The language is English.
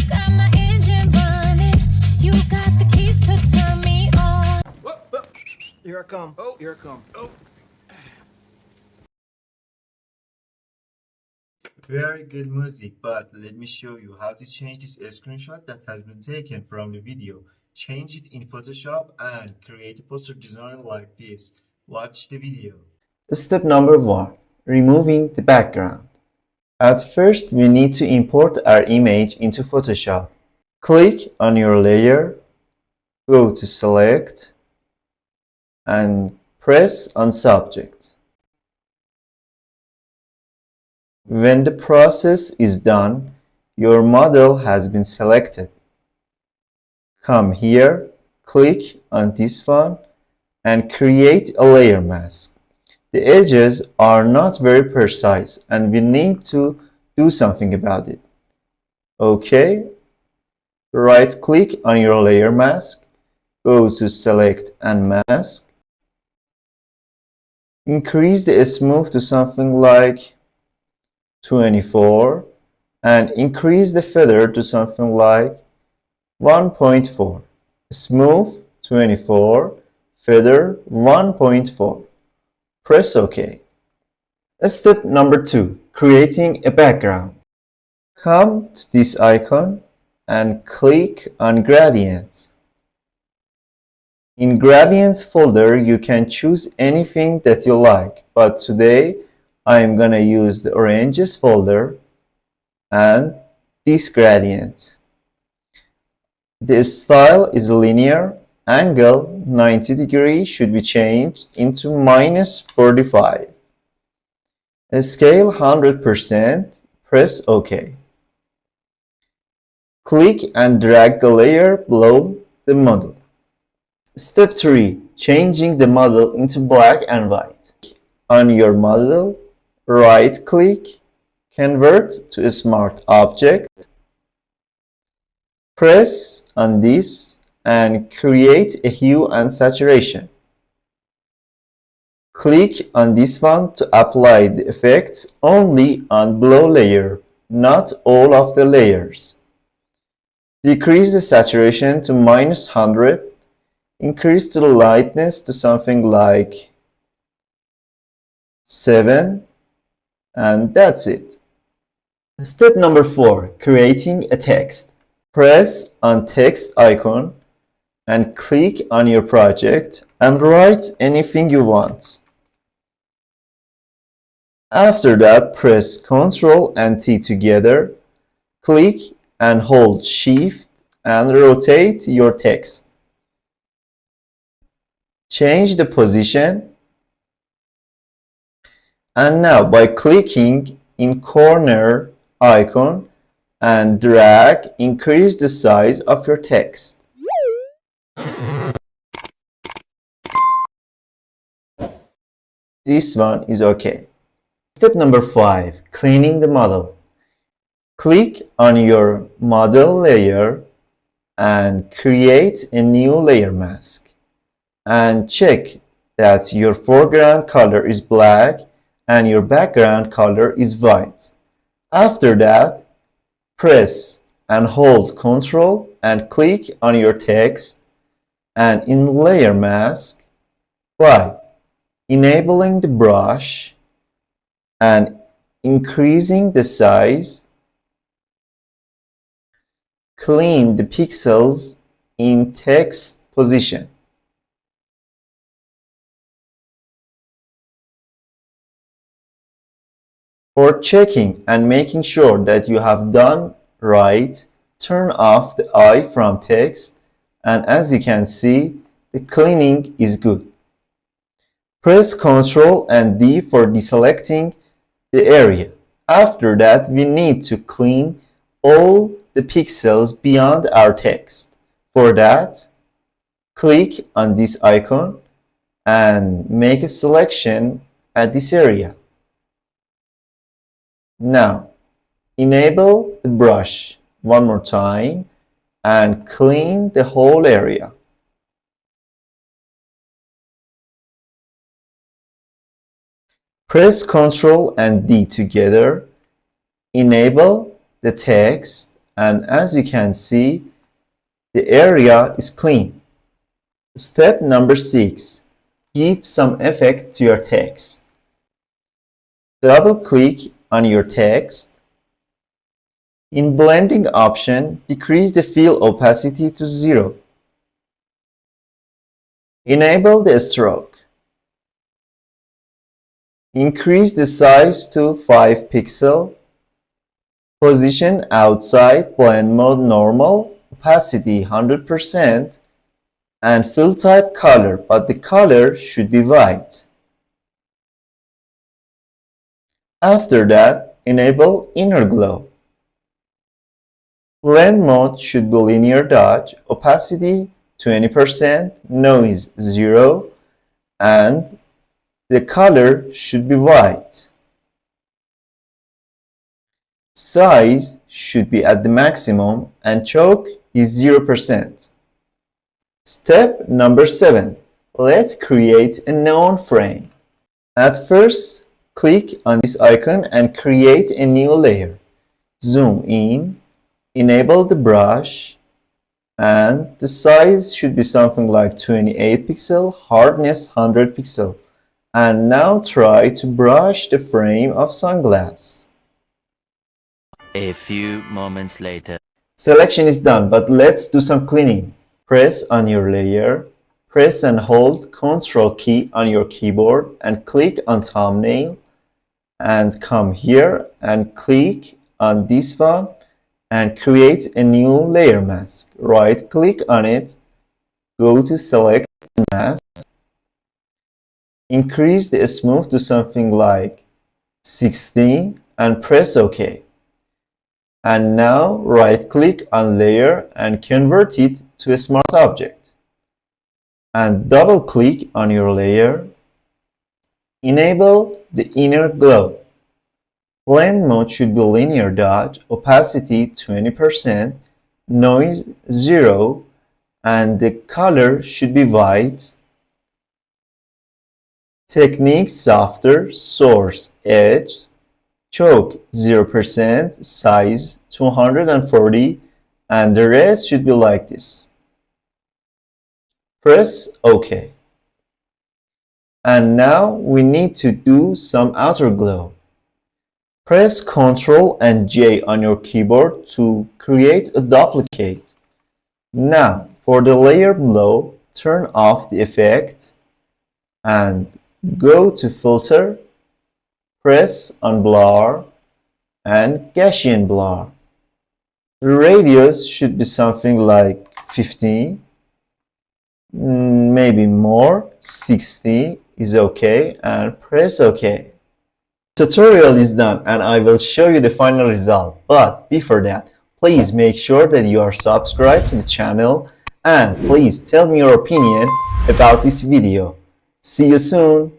got my engine running. You got the keys to turn me on. Whoa, whoa. Here I come. Oh, here I come. Oh. Very good music, but let me show you how to change this screenshot that has been taken from the video. Change it in Photoshop and create a poster design like this. Watch the video. Step number 1. Removing the background. At first, we need to import our image into Photoshop. Click on your layer, go to Select, and press on Subject. When the process is done, your model has been selected. Come here, click on this one, and create a layer mask. The edges are not very precise and we need to do something about it. OK, right click on your layer mask, go to Select and Mask. Increase the smooth to something like 24 and increase the feather to something like 1.4. Smooth 24, feather 1.4. Press OK. Step number 2. Creating a background. Come to this icon and click on Gradient. In Gradients folder, you can choose anything that you like, but today I am gonna use the Oranges folder and this gradient. The style is linear, angle 90 degrees should be changed into -45. Scale 100%, press OK. Click and drag the layer below the model. Step 3. Changing the model into black and white. On your model, right-click, convert to a smart object, press on this and create a hue and saturation. Click on this one to apply the effects only on below layer, not all of the layers. Decrease the saturation to -100, increase the lightness to something like 7, and that's it. Step number 4. Creating a text. Press on text icon and click on your project and write anything you want. After that, press Ctrl and T together, click and hold Shift and rotate your text. Change the position. And now by clicking in corner icon and drag, increase the size of your text. This one is okay. Step number 5. Cleaning the model. Click on your model layer and create a new layer mask. And check that your foreground color is black and your background color is white. After that, press and hold Ctrl and click on your text and in layer mask, by enabling the brush and increasing the size, clean the pixels in text position. For checking and making sure that you have done right, turn off the eye from text, and as you can see, the cleaning is good. Press Ctrl and D for deselecting the area. After that, we need to clean all the pixels beyond our text. For that, click on this icon and make a selection at this area. Now, enable the brush one more time and clean the whole area. Press Ctrl and D together, enable the text and as you can see, the area is clean. Step number 6. Give some effect to your text. Double-click on your text. In blending option, decrease the fill opacity to 0. Enable the stroke. Increase the size to 5 pixels. Position outside blend mode normal, opacity 100%, and fill type color, but the color should be white. After that, enable inner glow. Blend mode should be linear dodge, opacity 20%, noise 0, and the color should be white. Size should be at the maximum and choke is 0%. Step number 7. Let's create a neon frame. At first, click on this icon and create a new layer. Zoom in, enable the brush, and the size should be something like 28 pixel, hardness 100 pixel. And now try to brush the frame of sunglass. A few moments later. Selection is done, but let's do some cleaning. Press on your layer, press and hold Ctrl key on your keyboard and click on thumbnail, and come here and click on this one and create a new layer mask. Right click on it, go to select mask, increase the smooth to something like 60 and press OK. And now right click on layer and convert it to a smart object. And double click on your layer. Enable the inner glow. Blend mode should be linear dodge, opacity 20%, noise 0, and the color should be white. Technique softer, source edge, choke 0%, size 240, and the rest should be like this. Press OK. And now we need to do some outer glow. Press Ctrl and J on your keyboard to create a duplicate. Now for the layer below, turn off the effect and go to filter, press on blur and Gaussian blur. The radius should be something like 15, maybe more, 60 is okay, and press OK. Tutorial is done and I will show you the final result, but before that, please make sure that you are subscribed to the channel and please tell me your opinion about this video. See you soon!